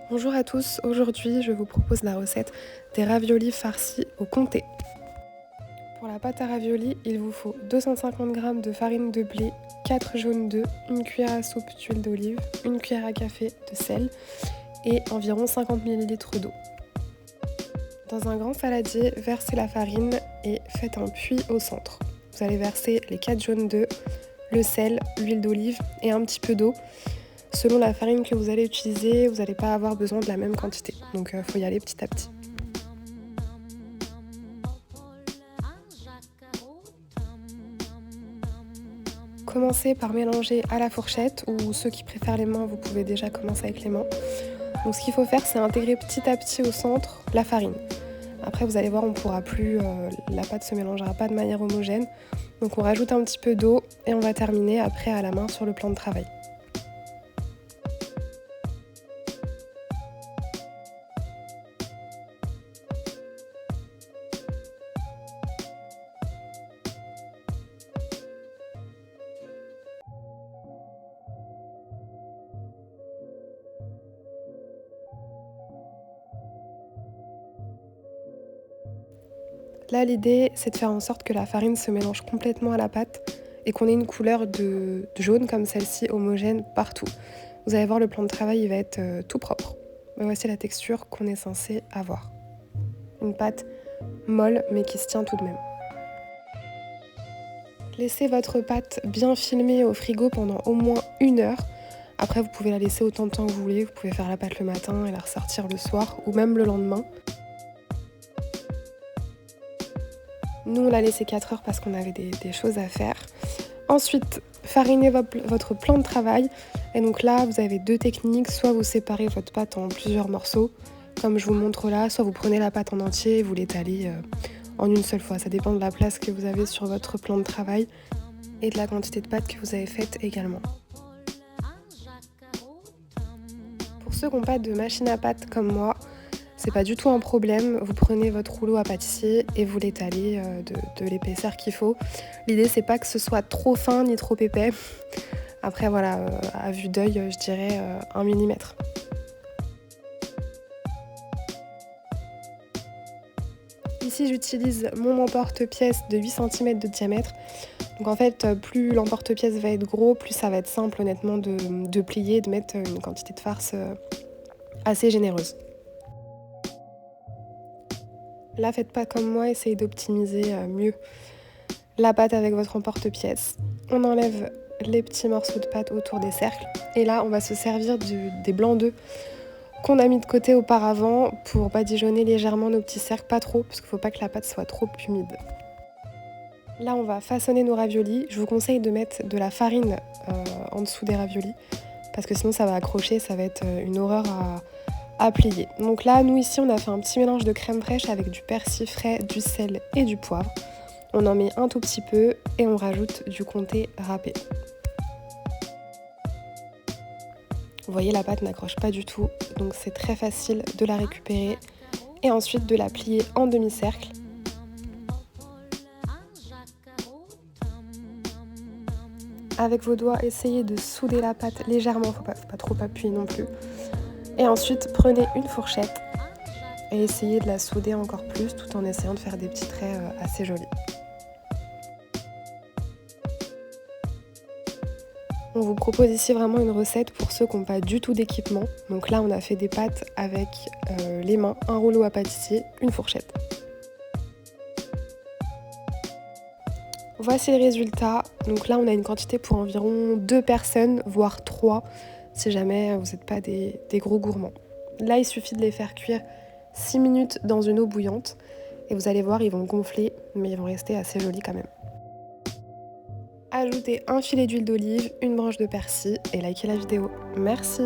Bonjour à tous, aujourd'hui je vous propose la recette des raviolis farcis au comté. Pour la pâte à raviolis, il vous faut 250 g de farine de blé, 4 jaunes d'œufs, une cuillère à soupe d'huile d'olive, une cuillère à café de sel et environ 50 ml d'eau. Dans un grand saladier, versez la farine et faites un puits au centre. Vous allez verser les 4 jaunes d'œufs, le sel, l'huile d'olive et un petit peu d'eau. Selon la farine que vous allez utiliser, vous n'allez pas avoir besoin de la même quantité, donc il faut y aller petit à petit. Commencez par mélanger à la fourchette, ou ceux qui préfèrent les mains, vous pouvez déjà commencer avec les mains. Donc ce qu'il faut faire, c'est intégrer petit à petit au centre la farine. Après vous allez voir, on pourra plus, la pâte se mélangera pas de manière homogène. Donc on rajoute un petit peu d'eau et on va terminer après à la main sur le plan de travail. Là, l'idée, c'est de faire en sorte que la farine se mélange complètement à la pâte et qu'on ait une couleur de jaune comme celle-ci, homogène partout. Vous allez voir, le plan de travail, il va être tout propre. Mais voici la texture qu'on est censé avoir. Une pâte molle, mais qui se tient tout de même. Laissez votre pâte bien filmer au frigo pendant au moins 1 heure. Après, vous pouvez la laisser autant de temps que vous voulez. Vous pouvez faire la pâte le matin et la ressortir le soir ou même le lendemain. Nous, on l'a laissé 4 heures parce qu'on avait des choses à faire. Ensuite, farinez votre plan de travail. Et donc là, vous avez 2 techniques. Soit vous séparez votre pâte en plusieurs morceaux, comme je vous montre là. Soit vous prenez la pâte en entier et vous l'étalez en une seule fois. Ça dépend de la place que vous avez sur votre plan de travail et de la quantité de pâte que vous avez faite également. Pour ceux qui n'ont pas de machine à pâte comme moi, c'est pas du tout un problème. Vous prenez votre rouleau à pâtissier et vous l'étalez de l'épaisseur qu'il faut. L'idée, c'est pas que ce soit trop fin ni trop épais. Après, voilà, à vue d'œil, je dirais 1 mm. Ici, j'utilise mon emporte-pièce de 8 cm de diamètre. Donc en fait, plus l'emporte-pièce va être gros, plus ça va être simple honnêtement de plier et de mettre une quantité de farce assez généreuse. Là, faites pas comme moi, essayez d'optimiser mieux la pâte avec votre emporte-pièce. On enlève les petits morceaux de pâte autour des cercles. Et là, on va se servir des blancs d'œufs qu'on a mis de côté auparavant pour badigeonner légèrement nos petits cercles, pas trop, parce qu'il ne faut pas que la pâte soit trop humide. Là, on va façonner nos raviolis. Je vous conseille de mettre de la farine en dessous des raviolis, parce que sinon ça va accrocher, ça va être une horreur à plier. Donc là, nous ici, on a fait un petit mélange de crème fraîche avec du persil frais, du sel et du poivre. On en met un tout petit peu et on rajoute du comté râpé. Vous voyez, la pâte n'accroche pas du tout, donc c'est très facile de la récupérer et ensuite de la plier en demi-cercle. Avec vos doigts, essayez de souder la pâte légèrement, faut pas trop appuyer non plus. Et ensuite, prenez une fourchette et essayez de la souder encore plus tout en essayant de faire des petits traits assez jolis. On vous propose ici vraiment une recette pour ceux qui n'ont pas du tout d'équipement. Donc là, on a fait des pâtes avec les mains, un rouleau à pâtissier, une fourchette. Voici le résultat. Donc là, on a une quantité pour environ 2 personnes, voire 3, si jamais vous n'êtes pas des gros gourmands. Là, il suffit de les faire cuire 6 minutes dans une eau bouillante. Et vous allez voir, ils vont gonfler, mais ils vont rester assez jolis quand même. Ajoutez un filet d'huile d'olive, une branche de persil et likez la vidéo. Merci!